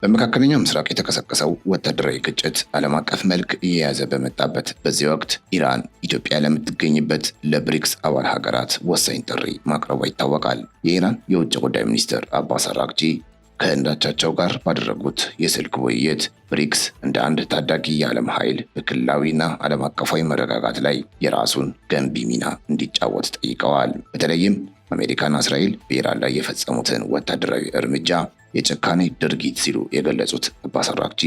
በመካከለኛው ምስራቅ የተቀሰቀሰው ወታደራዊ ግጭት ዓለም አቀፍ መልክ እየያዘ በመጣበት በዚህ ወቅት ኢራን ኢትዮጵያ ለምትገኝበት ለብሪክስ አባል ሀገራት ወሳኝ ጥሪ ማቅረቧ ይታወቃል። የኢራን የውጭ ጉዳይ ሚኒስትር አባስ አራግቺ ከህንዳቻቸው ጋር ባደረጉት የስልክ ውይይት ብሪክስ እንደ አንድ ታዳጊ የዓለም ኃይል በክልላዊና ዓለም አቀፋዊ መረጋጋት ላይ የራሱን ገንቢ ሚና እንዲጫወት ጠይቀዋል። በተለይም አሜሪካና እስራኤል በኢራን ላይ የፈጸሙትን ወታደራዊ እርምጃ የጭካኔ ድርጊት ሲሉ የገለጹት አባስ አራግቺ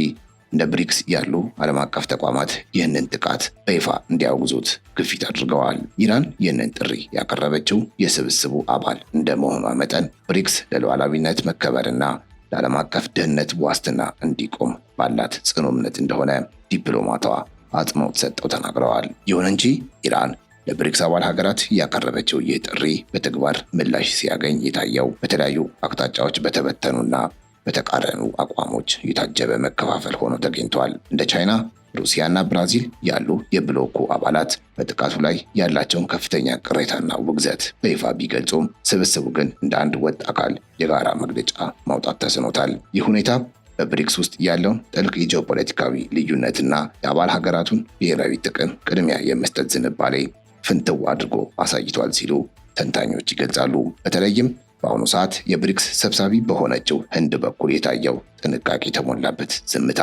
እንደ ብሪክስ ያሉ ዓለም አቀፍ ተቋማት ይህንን ጥቃት በይፋ እንዲያወግዙት ግፊት አድርገዋል። ኢራን ይህንን ጥሪ ያቀረበችው የስብስቡ አባል እንደመሆኗ መጠን ብሪክስ ለሉዓላዊነት መከበርና ለዓለም አቀፍ ደህንነት ዋስትና እንዲቆም ባላት ጽኑ እምነት እንደሆነ ዲፕሎማቷ አጽንኦት ሰጥተው ተናግረዋል። ይሁን እንጂ ኢራን ለብሪክስ አባል ሀገራት ያቀረበችው ይህ ጥሪ በተግባር ምላሽ ሲያገኝ የታየው በተለያዩ አቅጣጫዎች በተበተኑና በተቃረኑ አቋሞች የታጀበ መከፋፈል ሆኖ ተገኝቷል። እንደ ቻይና፣ ሩሲያና ብራዚል ያሉ የብሎኩ አባላት በጥቃቱ ላይ ያላቸውን ከፍተኛ ቅሬታና ውግዘት በይፋ ቢገልጹም ስብስቡ ግን እንደ አንድ ወጥ አካል የጋራ መግለጫ ማውጣት ተስኖታል። ይህ ሁኔታ በብሪክስ ውስጥ ያለውን ጥልቅ የጂኦፖለቲካዊ ልዩነትና የአባል ሀገራቱን ብሔራዊ ጥቅም ቅድሚያ የመስጠት ዝንባሌ ፍንትው አድርጎ አሳይቷል ሲሉ ተንታኞች ይገልጻሉ። በተለይም በአሁኑ ሰዓት የብሪክስ ሰብሳቢ በሆነችው ህንድ በኩል የታየው ጥንቃቄ የተሞላበት ዝምታ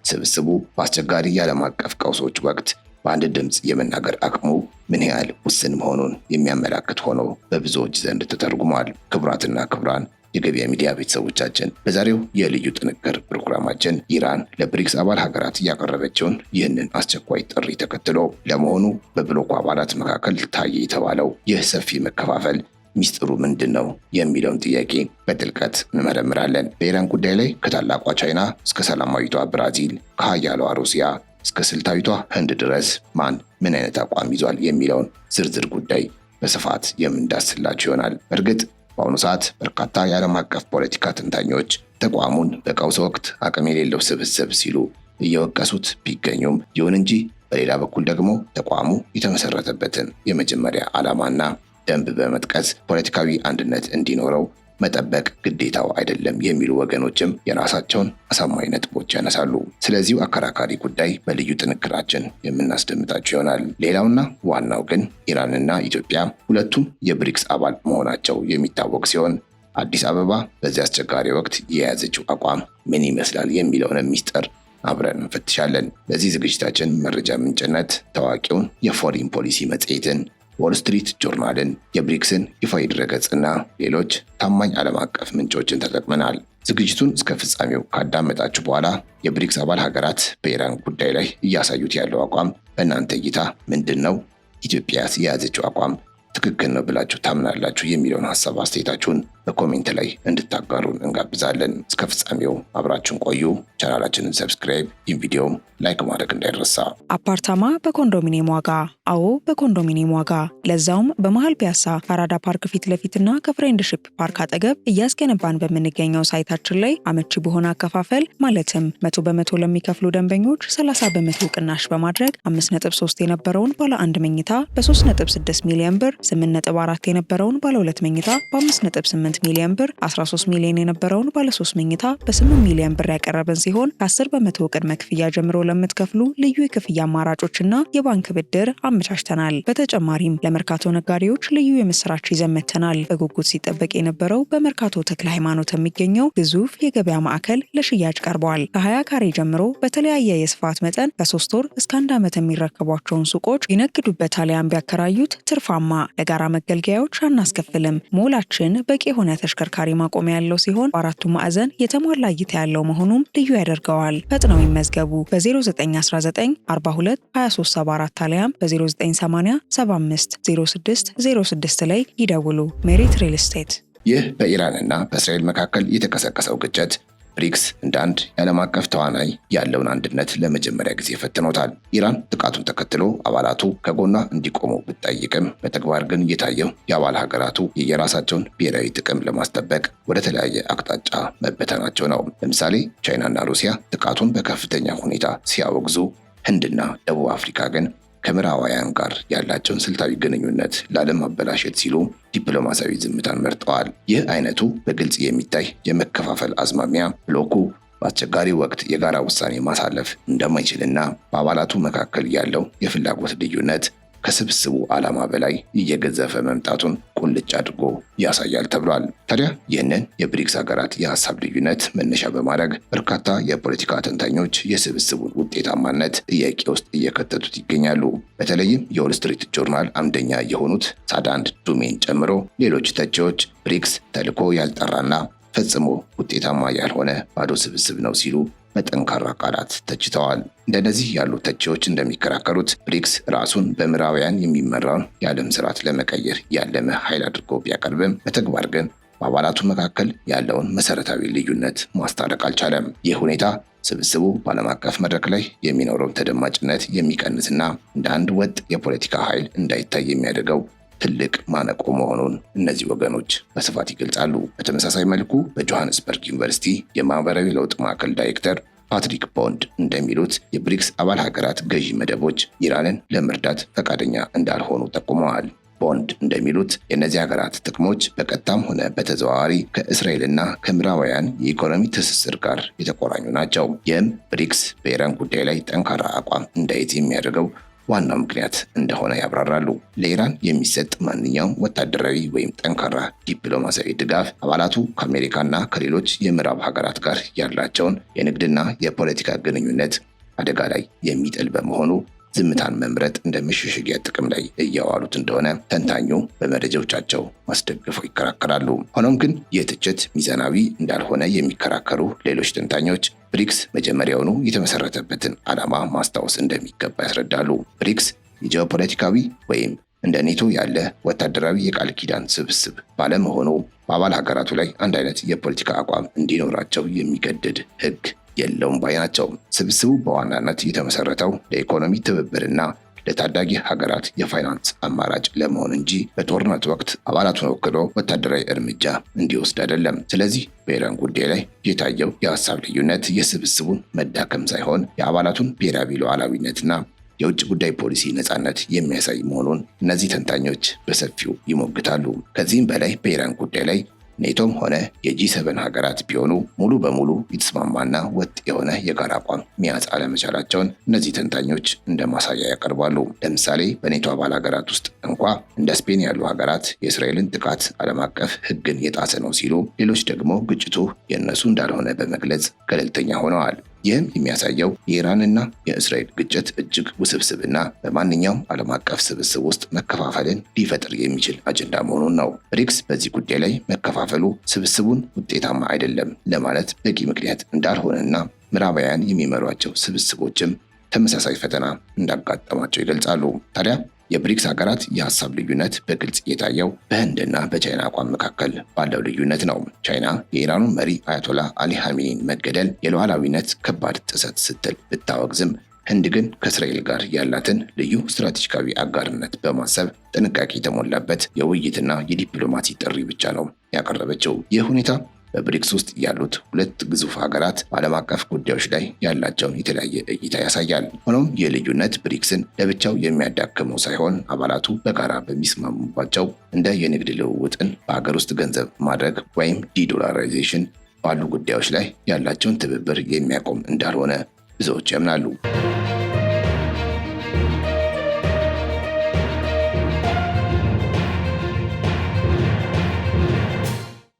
ስብስቡ በአስቸጋሪ የዓለም አቀፍ ቀውሶች ወቅት በአንድ ድምፅ የመናገር አቅሙ ምን ያህል ውስን መሆኑን የሚያመላክት ሆኖ በብዙዎች ዘንድ ተተርጉሟል። ክቡራትና ክቡራን የገበያ ሚዲያ ቤተሰቦቻችን በዛሬው የልዩ ጥንቅር ፕሮግራማችን ኢራን ለብሪክስ አባል ሀገራት ያቀረበችውን ይህንን አስቸኳይ ጥሪ ተከትሎ ለመሆኑ በብሎኩ አባላት መካከል ታየ የተባለው ይህ ሰፊ መከፋፈል ሚስጥሩ ምንድን ነው የሚለውን ጥያቄ በጥልቀት እንመረምራለን። በኢራን ጉዳይ ላይ ከታላቋ ቻይና እስከ ሰላማዊቷ ብራዚል፣ ከሀያሏ ሩሲያ እስከ ስልታዊቷ ህንድ ድረስ ማን ምን አይነት አቋም ይዟል የሚለውን ዝርዝር ጉዳይ በስፋት የምንዳስላችሁ ይሆናል። እርግጥ በአሁኑ ሰዓት በርካታ የዓለም አቀፍ ፖለቲካ ተንታኞች ተቋሙን በቀውስ ወቅት አቅም የሌለው ስብስብ ሲሉ እየወቀሱት ቢገኙም፣ ይሁን እንጂ በሌላ በኩል ደግሞ ተቋሙ የተመሰረተበትን የመጀመሪያ ዓላማና ደንብ በመጥቀስ ፖለቲካዊ አንድነት እንዲኖረው መጠበቅ ግዴታው አይደለም የሚሉ ወገኖችም የራሳቸውን አሳማኝ ነጥቦች ያነሳሉ። ስለዚሁ አከራካሪ ጉዳይ በልዩ ጥንቅራችን የምናስደምጣቸው ይሆናል። ሌላውና ዋናው ግን ኢራንና ኢትዮጵያ ሁለቱም የብሪክስ አባል መሆናቸው የሚታወቅ ሲሆን አዲስ አበባ በዚህ አስቸጋሪ ወቅት የያዘችው አቋም ምን ይመስላል የሚለውን ሚስጥር አብረን እንፈትሻለን። ለዚህ ዝግጅታችን መረጃ ምንጭነት ታዋቂውን የፎሪን ፖሊሲ መጽሔትን፣ ዎል ስትሪት ጆርናልን፣ የብሪክስን ይፋዊ ድረገጽና ሌሎች ታማኝ ዓለም አቀፍ ምንጮችን ተጠቅመናል። ዝግጅቱን እስከ ፍጻሜው ካዳመጣችሁ በኋላ የብሪክስ አባል ሀገራት በኢራን ጉዳይ ላይ እያሳዩት ያለው አቋም በእናንተ እይታ ምንድን ነው? ኢትዮጵያስ የያዘችው አቋም ትክክል ነው ብላችሁ ታምናላችሁ? የሚለውን ሀሳብ አስተያየታችሁን በኮሜንት ላይ እንድታጋሩን እንጋብዛለን። እስከ ፍጻሜው አብራችሁን ቆዩ። ቻናላችንን ሰብስክራይብ፣ ይህን ቪዲዮም ላይክ ማድረግ እንዳይረሳ። አፓርታማ በኮንዶሚኒየም ዋጋ። አዎ በኮንዶሚኒየም ዋጋ፣ ለዛውም በመሃል ፒያሳ ከአራዳ ፓርክ ፊት ለፊትና ከፍሬንድሺፕ ፓርክ አጠገብ እያስገነባን በምንገኘው ሳይታችን ላይ አመቺ በሆነ አከፋፈል ማለትም 100 በመቶ ለሚከፍሉ ደንበኞች 30 በመቶ ቅናሽ በማድረግ 5.3 የነበረውን ባለ 1 መኝታ በ3.6 ሚሊዮን ብር፣ 8.4 የነበረውን ባለ 2 መኝታ በ5.8 ሚሊዮን ብር፣ 13 ሚሊዮን የነበረውን ባለ 3 መኝታ በ8 ሚሊዮን ብር ያቀረበን ሲሆን ከ10 በመቶ ቅድመ ክፍያ ጀምሮ ለምትከፍሉ ልዩ የክፍያ አማራጮችና የባንክ ብድር አመቻችተናል። በተጨማሪም ለመርካቶ ነጋዴዎች ልዩ የምስራች ይዘን መጥተናል። በጉጉት ሲጠበቅ የነበረው በመርካቶ ተክለ ሃይማኖት የሚገኘው ግዙፍ የገበያ ማዕከል ለሽያጭ ቀርበዋል። ከ20 ካሬ ጀምሮ በተለያየ የስፋት መጠን ከ3 ወር እስከ 1 ዓመት የሚረከቧቸውን ሱቆች ይነግዱበት አሊያም ቢያከራዩት ትርፋማ። ለጋራ መገልገያዎች አናስከፍልም። ሞላችን በቂ የሆነ ተሽከርካሪ ማቆሚያ ያለው ሲሆን በአራቱ ማዕዘን የተሟላ እይታ ያለው መሆኑም ልዩ ያደርገዋል። ፈጥነው ይመዝገቡ። በ0919 42 2374 አሊያም በ0980 75 06 06 ላይ ይደውሉ። ሜሪት ሪል ስቴት። ይህ በኢራንና በእስራኤል መካከል የተቀሰቀሰው ግጭት ብሪክስ እንደ አንድ የዓለም አቀፍ ተዋናይ ያለውን አንድነት ለመጀመሪያ ጊዜ ፈትኖታል። ኢራን ጥቃቱን ተከትሎ አባላቱ ከጎኗ እንዲቆሙ ብትጠይቅም በተግባር ግን የታየው የአባል ሀገራቱ የየራሳቸውን ብሔራዊ ጥቅም ለማስጠበቅ ወደ ተለያየ አቅጣጫ መበተናቸው ነው። ለምሳሌ ቻይናና ሩሲያ ጥቃቱን በከፍተኛ ሁኔታ ሲያወግዙ፣ ህንድና ደቡብ አፍሪካ ግን ከምዕራባውያን ጋር ያላቸውን ስልታዊ ግንኙነት ላለማበላሸት ሲሉ ዲፕሎማሲያዊ ዝምታን መርጠዋል። ይህ አይነቱ በግልጽ የሚታይ የመከፋፈል አዝማሚያ ብሎኩ በአስቸጋሪ ወቅት የጋራ ውሳኔ ማሳለፍ እንደማይችልና በአባላቱ መካከል ያለው የፍላጎት ልዩነት ከስብስቡ ዓላማ በላይ እየገዘፈ መምጣቱን ቁልጭ አድርጎ ያሳያል ተብሏል። ታዲያ ይህንን የብሪክስ ሀገራት የሀሳብ ልዩነት መነሻ በማድረግ በርካታ የፖለቲካ ተንታኞች የስብስቡን ውጤታማነት ጥያቄ ውስጥ እየከተቱት ይገኛሉ። በተለይም የዎል ስትሪት ጆርናል አምደኛ የሆኑት ሳዳንድ ዱሜን ጨምሮ ሌሎች ተቺዎች ብሪክስ ተልዕኮ ያልጠራና ፈጽሞ ውጤታማ ያልሆነ ባዶ ስብስብ ነው ሲሉ በጠንካራ ቃላት ተችተዋል። እንደነዚህ ያሉ ተቺዎች እንደሚከራከሩት ብሪክስ ራሱን በምዕራባውያን የሚመራውን የዓለም ስርዓት ለመቀየር ያለመ ኃይል አድርጎ ቢያቀርብም በተግባር ግን በአባላቱ መካከል ያለውን መሰረታዊ ልዩነት ማስታረቅ አልቻለም። ይህ ሁኔታ ስብስቡ በዓለም አቀፍ መድረክ ላይ የሚኖረውን ተደማጭነት የሚቀንስና እንደ አንድ ወጥ የፖለቲካ ኃይል እንዳይታይ የሚያደርገው ትልቅ ማነቆ መሆኑን እነዚህ ወገኖች በስፋት ይገልጻሉ። በተመሳሳይ መልኩ በጆሃንስበርግ ዩኒቨርሲቲ የማህበራዊ ለውጥ ማዕከል ዳይሬክተር ፓትሪክ ቦንድ እንደሚሉት የብሪክስ አባል ሀገራት ገዢ መደቦች ኢራንን ለመርዳት ፈቃደኛ እንዳልሆኑ ጠቁመዋል። ቦንድ እንደሚሉት የእነዚህ ሀገራት ጥቅሞች በቀጥታም ሆነ በተዘዋዋሪ ከእስራኤልና ከምዕራባውያን የኢኮኖሚ ትስስር ጋር የተቆራኙ ናቸው። ይህም ብሪክስ በኢራን ጉዳይ ላይ ጠንካራ አቋም እንዳይዝ የሚያደርገው ዋናው ምክንያት እንደሆነ ያብራራሉ። ለኢራን የሚሰጥ ማንኛውም ወታደራዊ ወይም ጠንካራ ዲፕሎማሲያዊ ድጋፍ አባላቱ ከአሜሪካና ከሌሎች የምዕራብ ሀገራት ጋር ያላቸውን የንግድና የፖለቲካ ግንኙነት አደጋ ላይ የሚጥል በመሆኑ ዝምታን መምረጥ እንደ መሸሸጊያ ጥቅም ላይ እያዋሉት እንደሆነ ተንታኙ በመረጃዎቻቸው ማስደግፈው ይከራከራሉ። ሆኖም ግን ይህ ትችት ሚዛናዊ እንዳልሆነ የሚከራከሩ ሌሎች ተንታኞች ብሪክስ መጀመሪያውኑ የተመሰረተበትን ዓላማ ማስታወስ እንደሚገባ ያስረዳሉ። ብሪክስ የጂኦፖለቲካዊ ወይም እንደ ኔቶ ያለ ወታደራዊ የቃል ኪዳን ስብስብ ባለመሆኑ በአባል ሀገራቱ ላይ አንድ አይነት የፖለቲካ አቋም እንዲኖራቸው የሚገድድ ሕግ የለውም ባይ ናቸው። ስብስቡ በዋናነት የተመሰረተው ለኢኮኖሚ ትብብርና ለታዳጊ ሀገራት የፋይናንስ አማራጭ ለመሆን እንጂ በጦርነት ወቅት አባላቱን ወክሎ ወታደራዊ እርምጃ እንዲወስድ አይደለም። ስለዚህ በኢራን ጉዳይ ላይ የታየው የሀሳብ ልዩነት የስብስቡን መዳከም ሳይሆን የአባላቱን ብሔራዊ ሉዓላዊነትና የውጭ ጉዳይ ፖሊሲ ነፃነት የሚያሳይ መሆኑን እነዚህ ተንታኞች በሰፊው ይሞግታሉ። ከዚህም በላይ በኢራን ጉዳይ ላይ ኔቶም ሆነ የጂ7 ሀገራት ቢሆኑ ሙሉ በሙሉ የተስማማና ወጥ የሆነ የጋራ አቋም መያዝ አለመቻላቸውን እነዚህ ተንታኞች እንደ ማሳያ ያቀርባሉ። ለምሳሌ በኔቶ አባል ሀገራት ውስጥ እንኳ እንደ ስፔን ያሉ ሀገራት የእስራኤልን ጥቃት ዓለም አቀፍ ሕግን የጣሰ ነው ሲሉ፣ ሌሎች ደግሞ ግጭቱ የእነሱ እንዳልሆነ በመግለጽ ገለልተኛ ሆነዋል። ይህም የሚያሳየው የኢራንና የእስራኤል ግጭት እጅግ ውስብስብና በማንኛውም ዓለም አቀፍ ስብስብ ውስጥ መከፋፈልን ሊፈጥር የሚችል አጀንዳ መሆኑን ነው። ብሪክስ በዚህ ጉዳይ ላይ መከፋፈሉ ስብስቡን ውጤታማ አይደለም ለማለት በቂ ምክንያት እንዳልሆነና ምዕራባውያን የሚመሯቸው ስብስቦችም ተመሳሳይ ፈተና እንዳጋጠማቸው ይገልጻሉ። ታዲያ የብሪክስ ሀገራት የሀሳብ ልዩነት በግልጽ የታየው በህንድና በቻይና አቋም መካከል ባለው ልዩነት ነው። ቻይና የኢራኑን መሪ አያቶላ አሊ ኻሜኒን መገደል የሉዓላዊነት ከባድ ጥሰት ስትል ብታወግዝም ህንድ ግን ከእስራኤል ጋር ያላትን ልዩ ስትራቴጂካዊ አጋርነት በማሰብ ጥንቃቄ የተሞላበት የውይይትና የዲፕሎማሲ ጥሪ ብቻ ነው ያቀረበችው። ይህ ሁኔታ በብሪክስ ውስጥ ያሉት ሁለት ግዙፍ ሀገራት በዓለም አቀፍ ጉዳዮች ላይ ያላቸውን የተለያየ እይታ ያሳያል። ሆኖም ይህ ልዩነት ብሪክስን ለብቻው የሚያዳክመው ሳይሆን አባላቱ በጋራ በሚስማሙባቸው እንደ የንግድ ልውውጥን በሀገር ውስጥ ገንዘብ ማድረግ ወይም ዲዶላራይዜሽን ባሉ ጉዳዮች ላይ ያላቸውን ትብብር የሚያቆም እንዳልሆነ ብዙዎች ያምናሉ።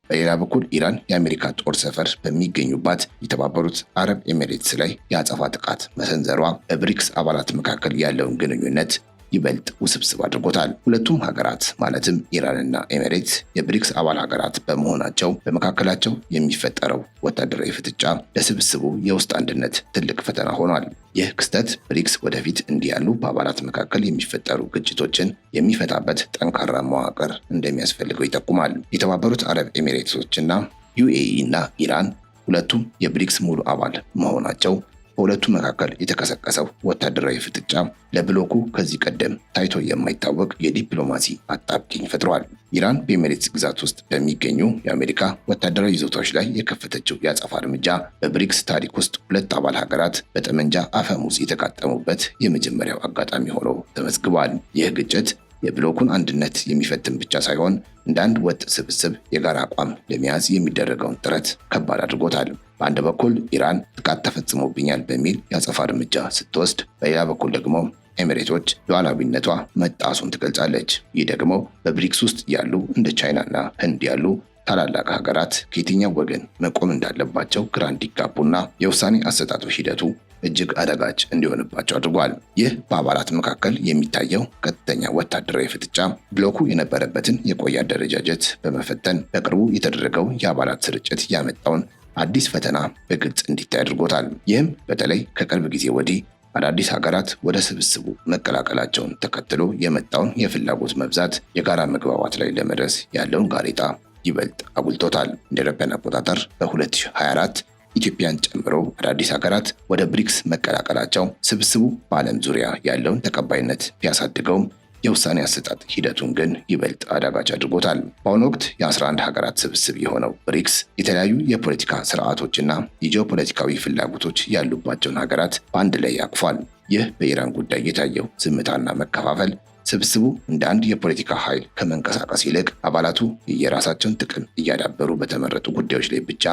በሌላ በኩል ኢራን የአሜሪካ ጦር ሰፈር በሚገኙባት የተባበሩት አረብ ኤሚሬትስ ላይ የአጸፋ ጥቃት መሰንዘሯ በብሪክስ አባላት መካከል ያለውን ግንኙነት ይበልጥ ውስብስብ አድርጎታል። ሁለቱም ሀገራት ማለትም ኢራንና ኤሚሬትስ የብሪክስ አባል ሀገራት በመሆናቸው በመካከላቸው የሚፈጠረው ወታደራዊ ፍጥጫ ለስብስቡ የውስጥ አንድነት ትልቅ ፈተና ሆኗል። ይህ ክስተት ብሪክስ ወደፊት እንዲህ ያሉ በአባላት መካከል የሚፈጠሩ ግጭቶችን የሚፈታበት ጠንካራ መዋቅር እንደሚያስፈልገው ይጠቁማል። የተባበሩት አረብ ኤሚሬቶችና ዩኤኢ እና ኢራን ሁለቱም የብሪክስ ሙሉ አባል መሆናቸው በሁለቱ መካከል የተቀሰቀሰው ወታደራዊ ፍጥጫ ለብሎኩ ከዚህ ቀደም ታይቶ የማይታወቅ የዲፕሎማሲ አጣብቂኝ ፈጥሯል። ኢራን በኤሚሬትስ ግዛት ውስጥ በሚገኙ የአሜሪካ ወታደራዊ ይዞታዎች ላይ የከፈተችው የአጸፋ እርምጃ በብሪክስ ታሪክ ውስጥ ሁለት አባል ሀገራት በጠመንጃ አፈሙዝ የተቃጠሙበት የመጀመሪያው አጋጣሚ ሆኖ ተመዝግቧል። ይህ ግጭት የብሎኩን አንድነት የሚፈትን ብቻ ሳይሆን እንደ አንድ ወጥ ስብስብ የጋራ አቋም ለመያዝ የሚደረገውን ጥረት ከባድ አድርጎታል። በአንድ በኩል ኢራን ጥቃት ተፈጽሞብኛል በሚል የአጸፋ እርምጃ ስትወስድ፣ በሌላ በኩል ደግሞ ኤሚሬቶች ሉዓላዊነቷ መጣሱን ትገልጻለች። ይህ ደግሞ በብሪክስ ውስጥ ያሉ እንደ ቻይናና ህንድ ያሉ ታላላቅ ሀገራት ከየትኛው ወገን መቆም እንዳለባቸው ግራ እንዲጋቡና የውሳኔ አሰጣጡ ሂደቱ እጅግ አደጋች እንዲሆንባቸው አድርጓል። ይህ በአባላት መካከል የሚታየው ቀጥተኛ ወታደራዊ ፍጥጫ ብሎኩ የነበረበትን የቆየ አደረጃጀት በመፈተን በቅርቡ የተደረገው የአባላት ስርጭት ያመጣውን አዲስ ፈተና በግልጽ እንዲታይ አድርጎታል። ይህም በተለይ ከቅርብ ጊዜ ወዲህ አዳዲስ ሀገራት ወደ ስብስቡ መቀላቀላቸውን ተከትሎ የመጣውን የፍላጎት መብዛት የጋራ መግባባት ላይ ለመድረስ ያለውን ጋሬጣ ይበልጥ አጉልቶታል። እንደ አውሮፓውያን አቆጣጠር በ2024 ኢትዮጵያን ጨምሮ አዳዲስ ሀገራት ወደ ብሪክስ መቀላቀላቸው ስብስቡ በዓለም ዙሪያ ያለውን ተቀባይነት ቢያሳድገውም የውሳኔ አሰጣጥ ሂደቱን ግን ይበልጥ አዳጋች አድርጎታል። በአሁኑ ወቅት የ11 ሀገራት ስብስብ የሆነው ብሪክስ የተለያዩ የፖለቲካ ስርዓቶችና የጂኦፖለቲካዊ ፍላጎቶች ያሉባቸውን ሀገራት በአንድ ላይ ያቅፏል። ይህ በኢራን ጉዳይ የታየው ዝምታና መከፋፈል ስብስቡ እንደ አንድ የፖለቲካ ኃይል ከመንቀሳቀስ ይልቅ አባላቱ የራሳቸውን ጥቅም እያዳበሩ በተመረጡ ጉዳዮች ላይ ብቻ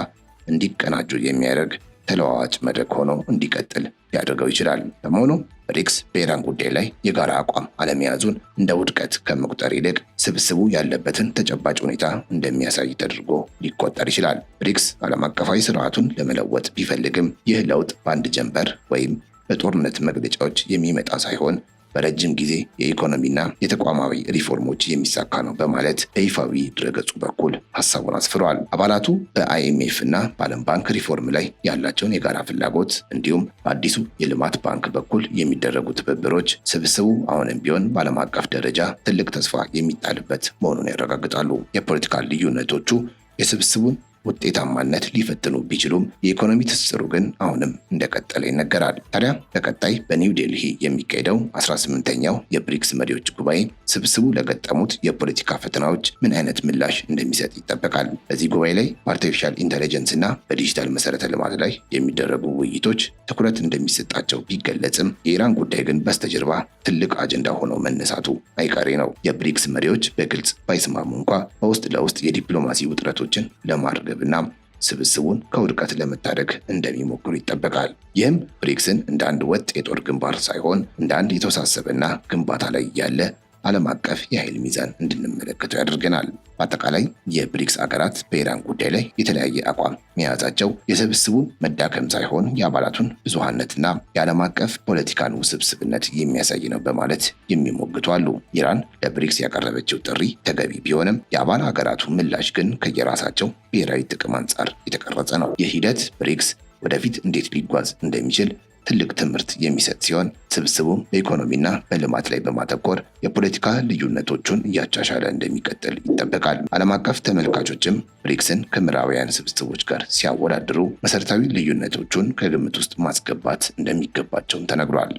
እንዲቀናጁ የሚያደርግ ተለዋዋጭ መድረክ ሆኖ እንዲቀጥል ሊያደርገው ይችላል። በመሆኑ ብሪክስ በኢራን ጉዳይ ላይ የጋራ አቋም አለመያዙን እንደ ውድቀት ከመቁጠር ይልቅ ስብስቡ ያለበትን ተጨባጭ ሁኔታ እንደሚያሳይ ተደርጎ ሊቆጠር ይችላል። ብሪክስ ዓለም አቀፋዊ ስርዓቱን ለመለወጥ ቢፈልግም ይህ ለውጥ በአንድ ጀንበር ወይም በጦርነት መግለጫዎች የሚመጣ ሳይሆን በረጅም ጊዜ የኢኮኖሚና የተቋማዊ ሪፎርሞች የሚሳካ ነው በማለት በይፋዊ ድረገጹ በኩል ሀሳቡን አስፍረዋል። አባላቱ በአይኤምኤፍ እና በዓለም ባንክ ሪፎርም ላይ ያላቸውን የጋራ ፍላጎት እንዲሁም በአዲሱ የልማት ባንክ በኩል የሚደረጉ ትብብሮች ስብስቡ አሁንም ቢሆን በዓለም አቀፍ ደረጃ ትልቅ ተስፋ የሚጣልበት መሆኑን ያረጋግጣሉ። የፖለቲካ ልዩነቶቹ የስብስቡን ውጤታማነት ሊፈትኑ ቢችሉም የኢኮኖሚ ትስስሩ ግን አሁንም እንደቀጠለ ይነገራል። ታዲያ በቀጣይ በኒው ዴልሂ የሚካሄደው 18ኛው የብሪክስ መሪዎች ጉባኤ ስብስቡ ለገጠሙት የፖለቲካ ፈተናዎች ምን አይነት ምላሽ እንደሚሰጥ ይጠበቃል። በዚህ ጉባኤ ላይ በአርቲፊሻል ኢንተለጀንስ እና በዲጂታል መሰረተ ልማት ላይ የሚደረጉ ውይይቶች ትኩረት እንደሚሰጣቸው ቢገለጽም የኢራን ጉዳይ ግን በስተጀርባ ትልቅ አጀንዳ ሆኖ መነሳቱ አይቀሬ ነው። የብሪክስ መሪዎች በግልጽ ባይስማሙ እንኳ በውስጥ ለውስጥ የዲፕሎማሲ ውጥረቶችን ለማርገብ እና ስብስቡን ከውድቀት ለመታደግ እንደሚሞክሩ ይጠበቃል። ይህም ብሪክስን እንደ አንድ ወጥ የጦር ግንባር ሳይሆን እንደ አንድ የተወሳሰበና ግንባታ ላይ ያለ ዓለም አቀፍ የኃይል ሚዛን እንድንመለከተው ያደርገናል። በአጠቃላይ የብሪክስ አገራት በኢራን ጉዳይ ላይ የተለያየ አቋም መያዛቸው የስብስቡን መዳከም ሳይሆን የአባላቱን ብዙሃነትና የዓለም አቀፍ ፖለቲካን ውስብስብነት የሚያሳይ ነው በማለት የሚሞግቱ አሉ። ኢራን ለብሪክስ ያቀረበችው ጥሪ ተገቢ ቢሆንም የአባል ሀገራቱ ምላሽ ግን ከየራሳቸው ብሔራዊ ጥቅም አንጻር የተቀረጸ ነው። ይህ ሂደት ብሪክስ ወደፊት እንዴት ሊጓዝ እንደሚችል ትልቅ ትምህርት የሚሰጥ ሲሆን ስብስቡም በኢኮኖሚና በልማት ላይ በማተኮር የፖለቲካ ልዩነቶቹን እያቻሻለ እንደሚቀጥል ይጠበቃል። ዓለም አቀፍ ተመልካቾችም ብሪክስን ከምዕራባውያን ስብስቦች ጋር ሲያወዳድሩ መሰረታዊ ልዩነቶቹን ከግምት ውስጥ ማስገባት እንደሚገባቸውም ተነግሯል።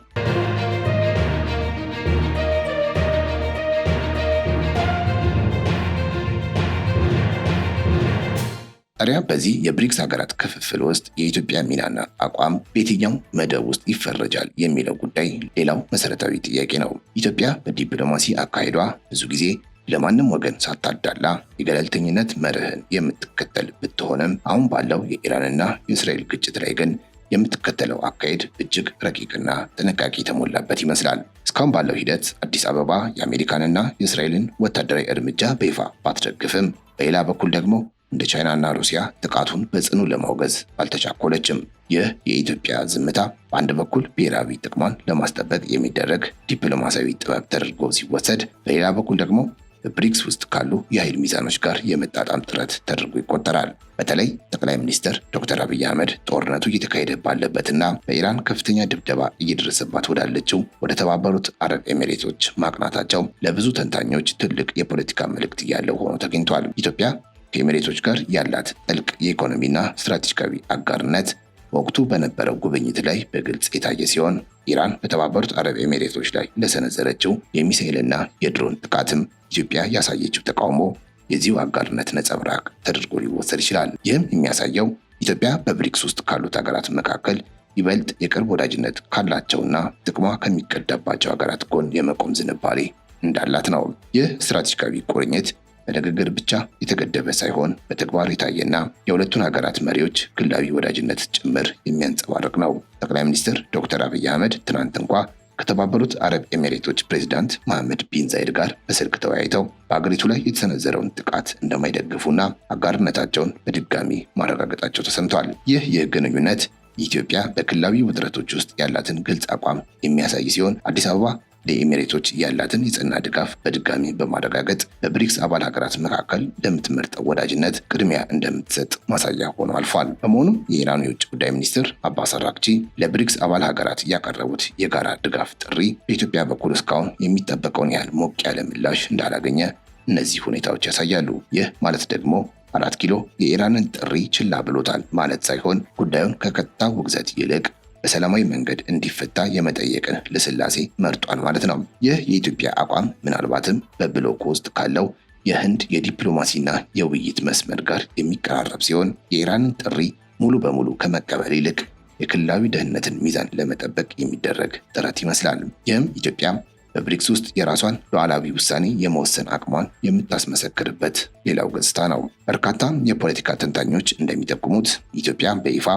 ታዲያ በዚህ የብሪክስ ሀገራት ክፍፍል ውስጥ የኢትዮጵያ ሚናና አቋም በየትኛው መደብ ውስጥ ይፈረጃል የሚለው ጉዳይ ሌላው መሰረታዊ ጥያቄ ነው። ኢትዮጵያ በዲፕሎማሲ አካሄዷ ብዙ ጊዜ ለማንም ወገን ሳታዳላ የገለልተኝነት መርህን የምትከተል ብትሆንም አሁን ባለው የኢራንና የእስራኤል ግጭት ላይ ግን የምትከተለው አካሄድ እጅግ ረቂቅና ጥንቃቄ የተሞላበት ይመስላል። እስካሁን ባለው ሂደት አዲስ አበባ የአሜሪካንና የእስራኤልን ወታደራዊ እርምጃ በይፋ ባትደግፍም፣ በሌላ በኩል ደግሞ እንደ ቻይናና ሩሲያ ጥቃቱን በጽኑ ለማውገዝ አልተቻኮለችም። ይህ የኢትዮጵያ ዝምታ በአንድ በኩል ብሔራዊ ጥቅሟን ለማስጠበቅ የሚደረግ ዲፕሎማሲያዊ ጥበብ ተደርጎ ሲወሰድ፣ በሌላ በኩል ደግሞ በብሪክስ ውስጥ ካሉ የኃይል ሚዛኖች ጋር የመጣጣም ጥረት ተደርጎ ይቆጠራል። በተለይ ጠቅላይ ሚኒስትር ዶክተር አብይ አህመድ ጦርነቱ እየተካሄደ ባለበትና በኢራን ከፍተኛ ድብደባ እየደረሰባት ወዳለችው ወደ ተባበሩት አረብ ኤሚሬቶች ማቅናታቸው ለብዙ ተንታኞች ትልቅ የፖለቲካ መልእክት ያለው ሆኖ ተገኝቷል። ኢትዮጵያ ከኤሚሬቶች ጋር ያላት ጥልቅ የኢኮኖሚና ስትራቴጂካዊ አጋርነት በወቅቱ በነበረው ጉብኝት ላይ በግልጽ የታየ ሲሆን ኢራን በተባበሩት አረብ ኤሚሬቶች ላይ ለሰነዘረችው የሚሳኤልና የድሮን ጥቃትም ኢትዮጵያ ያሳየችው ተቃውሞ የዚሁ አጋርነት ነጸብራቅ ተደርጎ ሊወሰድ ይችላል። ይህም የሚያሳየው ኢትዮጵያ በብሪክስ ውስጥ ካሉት ሀገራት መካከል ይበልጥ የቅርብ ወዳጅነት ካላቸውና ጥቅሟ ከሚቀዳባቸው ሀገራት ጎን የመቆም ዝንባሌ እንዳላት ነው። ይህ ስትራቴጂካዊ ቁርኝት በንግግር ብቻ የተገደበ ሳይሆን በተግባር የታየና የሁለቱን ሀገራት መሪዎች ግላዊ ወዳጅነት ጭምር የሚያንጸባርቅ ነው። ጠቅላይ ሚኒስትር ዶክተር አብይ አህመድ ትናንት እንኳ ከተባበሩት አረብ ኤሚሬቶች ፕሬዝዳንት መሐመድ ቢን ዛይድ ጋር በስልክ ተወያይተው በአገሪቱ ላይ የተሰነዘረውን ጥቃት እንደማይደግፉና አጋርነታቸውን በድጋሚ ማረጋገጣቸው ተሰምቷል። ይህ ግንኙነት ኢትዮጵያ በክልላዊ ውጥረቶች ውስጥ ያላትን ግልጽ አቋም የሚያሳይ ሲሆን አዲስ አበባ ለኤሚሬቶች ያላትን የጸና ድጋፍ በድጋሚ በማረጋገጥ በብሪክስ አባል ሀገራት መካከል ለምትመርጠው ወዳጅነት ቅድሚያ እንደምትሰጥ ማሳያ ሆኖ አልፏል። በመሆኑም የኢራኑ የውጭ ጉዳይ ሚኒስትር አባስ አራግቺ ለብሪክስ አባል ሀገራት ያቀረቡት የጋራ ድጋፍ ጥሪ በኢትዮጵያ በኩል እስካሁን የሚጠበቀውን ያህል ሞቅ ያለ ምላሽ እንዳላገኘ እነዚህ ሁኔታዎች ያሳያሉ። ይህ ማለት ደግሞ 4 ኪሎ የኢራንን ጥሪ ችላ ብሎታል ማለት ሳይሆን ጉዳዩን ከቀጥታ ውግዘት ይልቅ በሰላማዊ መንገድ እንዲፈታ የመጠየቅን ልስላሴ መርጧል ማለት ነው። ይህ የኢትዮጵያ አቋም ምናልባትም በብሎክ ውስጥ ካለው የህንድ የዲፕሎማሲና የውይይት መስመር ጋር የሚቀራረብ ሲሆን የኢራንን ጥሪ ሙሉ በሙሉ ከመቀበል ይልቅ የክልላዊ ደህንነትን ሚዛን ለመጠበቅ የሚደረግ ጥረት ይመስላል። ይህም ኢትዮጵያ በብሪክስ ውስጥ የራሷን ሉዓላዊ ውሳኔ የመወሰን አቅሟን የምታስመሰክርበት ሌላው ገጽታ ነው። በርካታ የፖለቲካ ተንታኞች እንደሚጠቁሙት ኢትዮጵያ በይፋ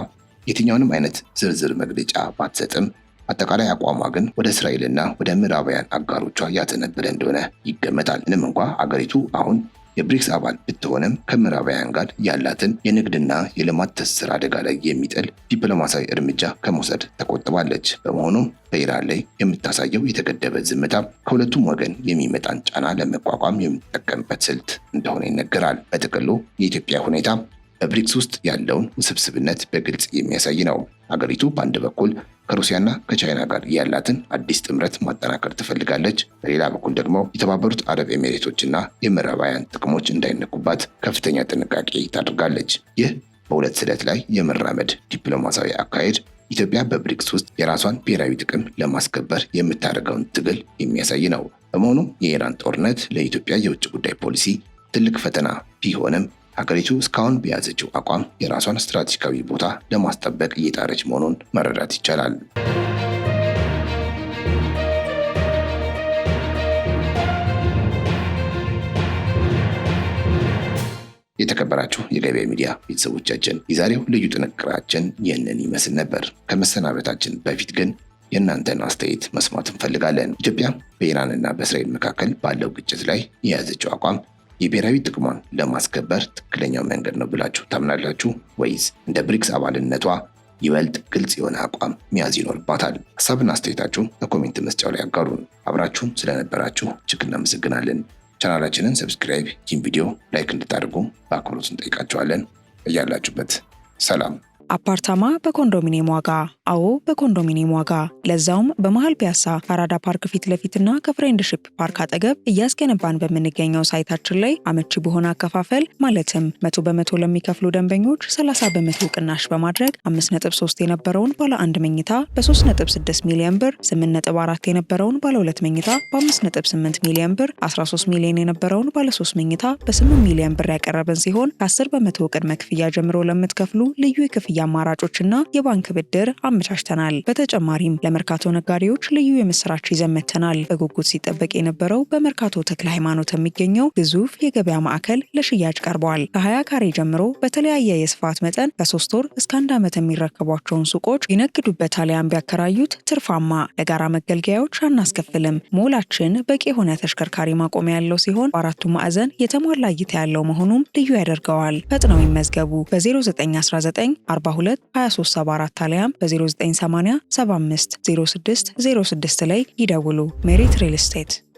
የትኛውንም አይነት ዝርዝር መግለጫ ባትሰጥም አጠቃላይ አቋሟ ግን ወደ እስራኤልና ወደ ምዕራባውያን አጋሮቿ ያዘነበለ እንደሆነ ይገመታል። ምንም እንኳ አገሪቱ አሁን የብሪክስ አባል ብትሆንም ከምዕራባውያን ጋር ያላትን የንግድና የልማት ትስስር አደጋ ላይ የሚጥል ዲፕሎማሲያዊ እርምጃ ከመውሰድ ተቆጥባለች። በመሆኑም በኢራን ላይ የምታሳየው የተገደበ ዝምታ ከሁለቱም ወገን የሚመጣን ጫና ለመቋቋም የምትጠቀምበት ስልት እንደሆነ ይነገራል። በጥቅሉ የኢትዮጵያ ሁኔታ በብሪክስ ውስጥ ያለውን ውስብስብነት በግልጽ የሚያሳይ ነው። አገሪቱ በአንድ በኩል ከሩሲያና ከቻይና ጋር ያላትን አዲስ ጥምረት ማጠናከር ትፈልጋለች። በሌላ በኩል ደግሞ የተባበሩት አረብ ኤሚሬቶችና የምዕራባውያን ጥቅሞች እንዳይነኩባት ከፍተኛ ጥንቃቄ ታደርጋለች። ይህ በሁለት ስለት ላይ የመራመድ ዲፕሎማሲያዊ አካሄድ ኢትዮጵያ በብሪክስ ውስጥ የራሷን ብሔራዊ ጥቅም ለማስከበር የምታደርገውን ትግል የሚያሳይ ነው። በመሆኑም የኢራን ጦርነት ለኢትዮጵያ የውጭ ጉዳይ ፖሊሲ ትልቅ ፈተና ቢሆንም ሀገሪቱ እስካሁን በያዘችው አቋም የራሷን ስትራቴጂካዊ ቦታ ለማስጠበቅ እየጣረች መሆኑን መረዳት ይቻላል። የተከበራችሁ የገበያ ሚዲያ ቤተሰቦቻችን የዛሬው ልዩ ጥንቅራችን ይህንን ይመስል ነበር። ከመሰናበታችን በፊት ግን የእናንተን አስተያየት መስማት እንፈልጋለን። ኢትዮጵያ በኢራንና በእስራኤል መካከል ባለው ግጭት ላይ የያዘችው አቋም የብሔራዊ ጥቅሟን ለማስከበር ትክክለኛው መንገድ ነው ብላችሁ ታምናላችሁ ወይስ እንደ ብሪክስ አባልነቷ ይበልጥ ግልጽ የሆነ አቋም መያዝ ይኖርባታል? ሀሳብና አስተያየታችሁን በኮሜንት መስጫው ላይ አጋሩን። አብራችሁን ስለነበራችሁ እጅግ እናመሰግናለን። ቻናላችንን ሰብስክራይብ፣ ይህን ቪዲዮ ላይክ እንድታደርጉ በአክብሮት እንጠይቃችኋለን። እያላችሁበት ሰላም። አፓርታማ በኮንዶሚኒየም ዋጋ። አዎ በኮንዶሚኒየም ዋጋ፣ ለዛውም በመሃል ፒያሳ ከአራዳ ፓርክ ፊት ለፊትና ከፍሬንድሺፕ ፓርክ አጠገብ እያስገነባን በምንገኘው ሳይታችን ላይ አመቺ በሆነ አከፋፈል ማለትም 100% ለሚከፍሉ ደንበኞች 30% ቅናሽ በማድረግ 5.3 የነበረውን ባለ 1 መኝታ በ3.6 ሚሊዮን ብር፣ 8.4 የነበረውን ባለ 2 መኝታ በ5.8 ሚሊዮን ብር፣ 13 ሚሊዮን የነበረውን ባለ 3 መኝታ በ8 ሚሊዮን ብር ያቀረበን ሲሆን ከ10% ቅድመ ክፍያ ጀምሮ ለምትከፍሉ ልዩ የክፍያ አማራጮችና የባንክ ብድር አመቻችተናል። በተጨማሪም ለመርካቶ ነጋዴዎች ልዩ የምስራች ይዘን መጥተናል። በጉጉት ሲጠበቅ የነበረው በመርካቶ ተክለ ሃይማኖት የሚገኘው ግዙፍ የገበያ ማዕከል ለሽያጭ ቀርበዋል። ከ20 ካሬ ጀምሮ በተለያየ የስፋት መጠን ከ3 ወር እስከ 1 ዓመት የሚረከቧቸውን ሱቆች ይነግዱበት አሊያም ቢያከራዩት ትርፋማ። ለጋራ መገልገያዎች አናስከፍልም። ሞላችን በቂ የሆነ ተሽከርካሪ ማቆሚያ ያለው ሲሆን በአራቱ ማዕዘን የተሟላ እይታ ያለው መሆኑም ልዩ ያደርገዋል። ፈጥነው ይመዝገቡ። በ0919 42 2374 አሊያም በ0980 75 06 06 ላይ ይደውሉ። ሜሪት ሪል ስቴት